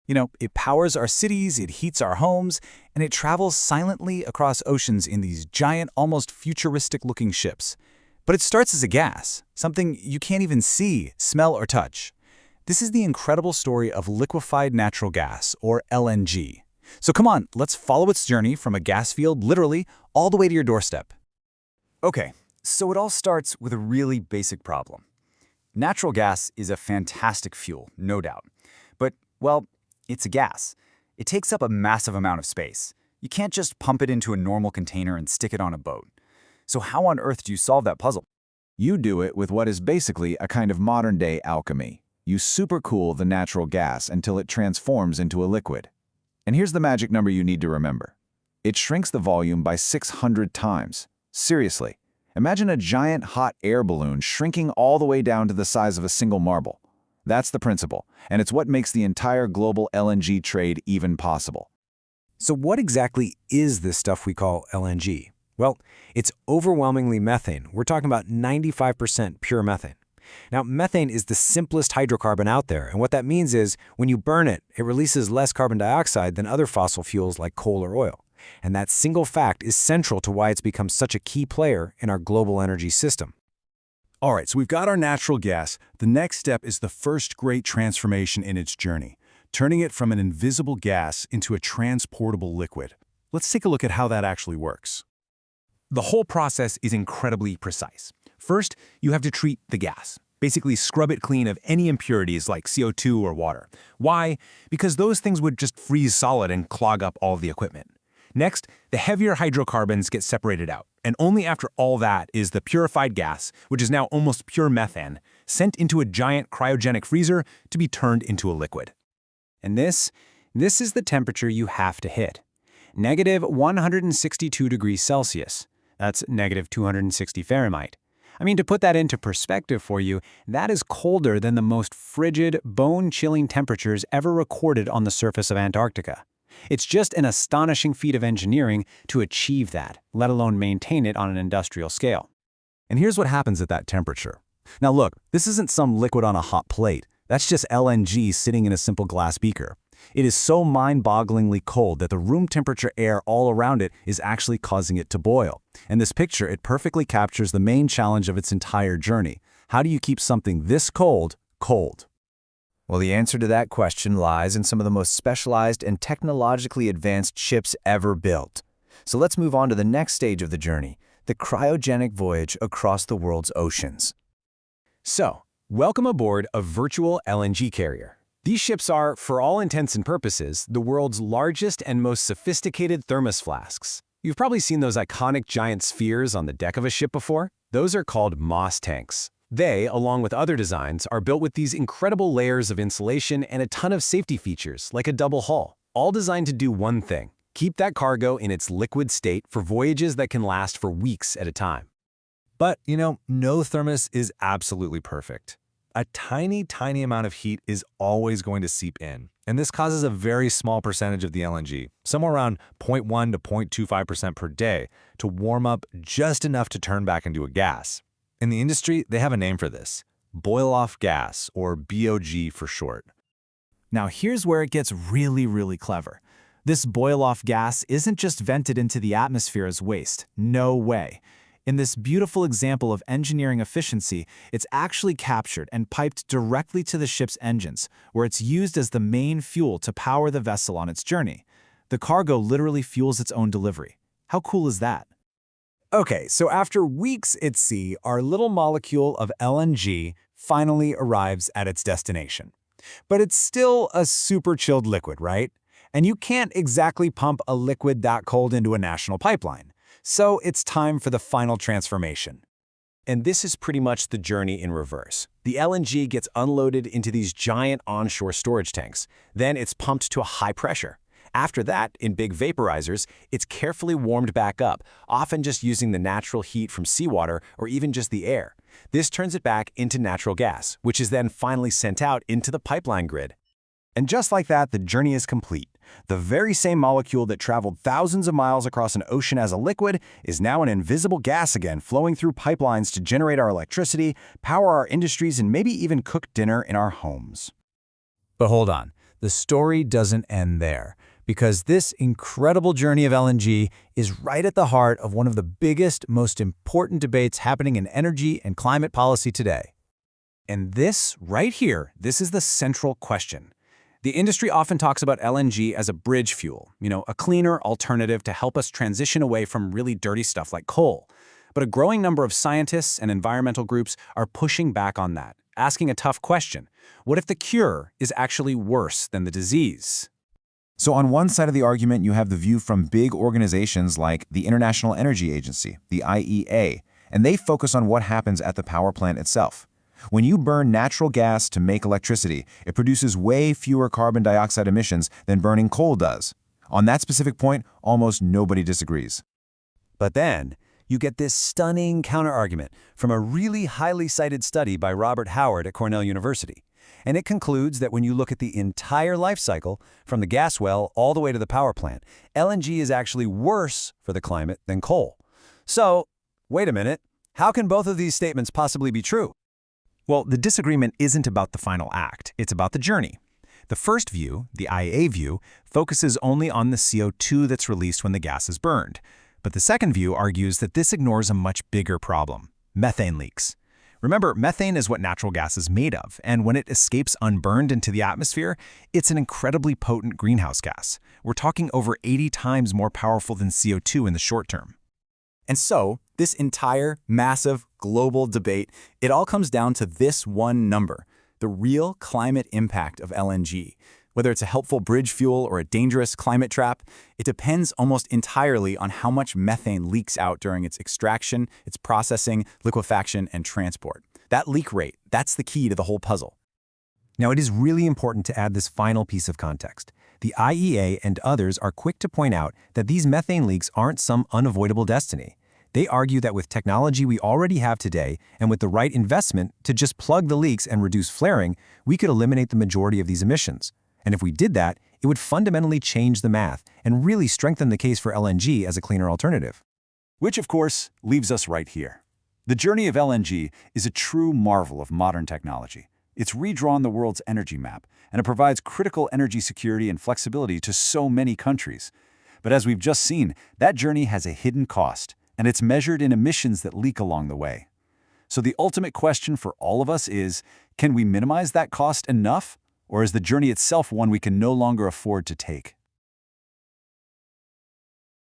It powers our cities, it heats our homes, and it travels silently across oceans in these giant, almost futuristic-looking ships. But it starts as a gas, something you can't even see, smell, or touch. This is the incredible story of liquefied natural gas, or LNG. So come on, let's follow its journey from a gas field, literally, all the way to your doorstep. Okay, so it all starts with a really basic problem. Natural gas is a fantastic fuel, no doubt. But, well, it's a gas. It takes up a massive amount of space. You can't just pump it into a normal container and stick it on a boat. So how on earth do you solve that puzzle? You do it with what is basically a kind of modern-day alchemy. You supercool the natural gas until it transforms into a liquid. And here's the magic number you need to remember. It shrinks the volume by 600 times. Seriously, imagine a giant hot air balloon shrinking all the way down to the size of a single marble. That's the principle, and it's what makes the entire global LNG trade even possible. So what exactly is this stuff we call LNG? Well, it's overwhelmingly methane. We're talking about 95% pure methane. Now, methane is the simplest hydrocarbon out there, and what that means is when you burn it, it releases less carbon dioxide than other fossil fuels like coal or oil. And that single fact is central to why it's become such a key player in our global energy system. All right, so we've got our natural gas. The next step is the first great transformation in its journey, turning it from an invisible gas into a transportable liquid. Let's take a look at how that actually works. The whole process is incredibly precise. First, you have to treat the gas. Basically scrub it clean of any impurities like CO2 or water. Why? Because those things would just freeze solid and clog up all of the equipment. Next, the heavier hydrocarbons get separated out, and only after all that is the purified gas, which is now almost pure methane, sent into a giant cryogenic freezer to be turned into a liquid. And this is the temperature you have to hit. Negative 162 degrees Celsius. That's negative 260 Fahrenheit. I mean, to put that into perspective for you, that is colder than the most frigid, bone-chilling temperatures ever recorded on the surface of Antarctica. It's just an astonishing feat of engineering to achieve that, let alone maintain it on an industrial scale. And here's what happens at that temperature. Now look, this isn't some liquid on a hot plate. That's just LNG sitting in a simple glass beaker. It is so mind-bogglingly cold that the room temperature air all around it is actually causing it to boil. In this picture, it perfectly captures the main challenge of its entire journey. How do you keep something this cold, cold? Well, the answer to that question lies in some of the most specialized and technologically advanced ships ever built. So let's move on to the next stage of the journey, the cryogenic voyage across the world's oceans. So, welcome aboard a virtual LNG carrier. These ships are, for all intents and purposes, the world's largest and most sophisticated thermos flasks. You've probably seen those iconic giant spheres on the deck of a ship before. Those are called Moss tanks. They, along with other designs, are built with these incredible layers of insulation and a ton of safety features, like a double hull, all designed to do one thing: keep that cargo in its liquid state for voyages that can last for weeks at a time. But, no thermos is absolutely perfect. A tiny amount of heat is always going to seep in, and this causes a very small percentage of the LNG, somewhere around 0.1 to 0.25% per day, to warm up just enough to turn back into a gas. In the industry, they have a name for this: boil-off gas, or BOG for short. Now here's where it gets really clever. This boil-off gas isn't just vented into the atmosphere as waste. No way. In this beautiful example of engineering efficiency, it's actually captured and piped directly to the ship's engines, where it's used as the main fuel to power the vessel on its journey. The cargo literally fuels its own delivery. How cool is that? Okay, so after weeks at sea, our little molecule of LNG finally arrives at its destination. But it's still a super chilled liquid, right? And you can't exactly pump a liquid that cold into a national pipeline. So it's time for the final transformation. And this is pretty much the journey in reverse. The LNG gets unloaded into these giant onshore storage tanks. Then it's pumped to a high pressure. After that, in big vaporizers, it's carefully warmed back up, often just using the natural heat from seawater or even just the air. This turns it back into natural gas, which is then finally sent out into the pipeline grid. And just like that, the journey is complete. The very same molecule that traveled thousands of miles across an ocean as a liquid is now an invisible gas again, flowing through pipelines to generate our electricity, power our industries, and maybe even cook dinner in our homes. But hold on. the story doesn't end there, because this incredible journey of LNG is right at the heart of one of the biggest, most important debates happening in energy and climate policy today. And this, right here, this is the central question. The industry often talks about LNG as a bridge fuel, a cleaner alternative to help us transition away from really dirty stuff like coal. But a growing number of scientists and environmental groups are pushing back on that, asking a tough question. What if the cure is actually worse than the disease? So on one side of the argument, you have the view from big organizations like the International Energy Agency, the IEA, and they focus on what happens at the power plant itself. When you burn natural gas to make electricity, it produces way fewer carbon dioxide emissions than burning coal does. On that specific point, almost nobody disagrees. But then, you get this stunning counterargument from a really highly cited study by Robert Howard at Cornell University. And it concludes that when you look at the entire life cycle, from the gas well all the way to the power plant, LNG is actually worse for the climate than coal. So, wait a minute, how can both of these statements possibly be true? Well, the disagreement isn't about the final act, it's about the journey. The first view, the IEA view, focuses only on the CO2 that's released when the gas is burned. But the second view argues that this ignores a much bigger problem: methane leaks. Remember, methane is what natural gas is made of, and when it escapes unburned into the atmosphere, it's an incredibly potent greenhouse gas. We're talking over 80 times more powerful than CO2 in the short term. And so, this entire massive global debate, it all comes down to this one number: the real climate impact of LNG. Whether it's a helpful bridge fuel or a dangerous climate trap, it depends almost entirely on how much methane leaks out during its extraction, its processing, liquefaction, and transport. That leak rate, that's the key to the whole puzzle. Now, it is really important to add this final piece of context. The IEA and others are quick to point out that these methane leaks aren't some unavoidable destiny. They argue that with technology we already have today, and with the right investment to just plug the leaks and reduce flaring, we could eliminate the majority of these emissions. And if we did that, it would fundamentally change the math and really strengthen the case for LNG as a cleaner alternative. Which, of course, leaves us right here. The journey of LNG is a true marvel of modern technology. It's redrawn the world's energy map, and it provides critical energy security and flexibility to so many countries. But as we've just seen, that journey has a hidden cost, and it's measured in emissions that leak along the way. So the ultimate question for all of us is, can we minimize that cost enough? Or is the journey itself one we can no longer afford to take?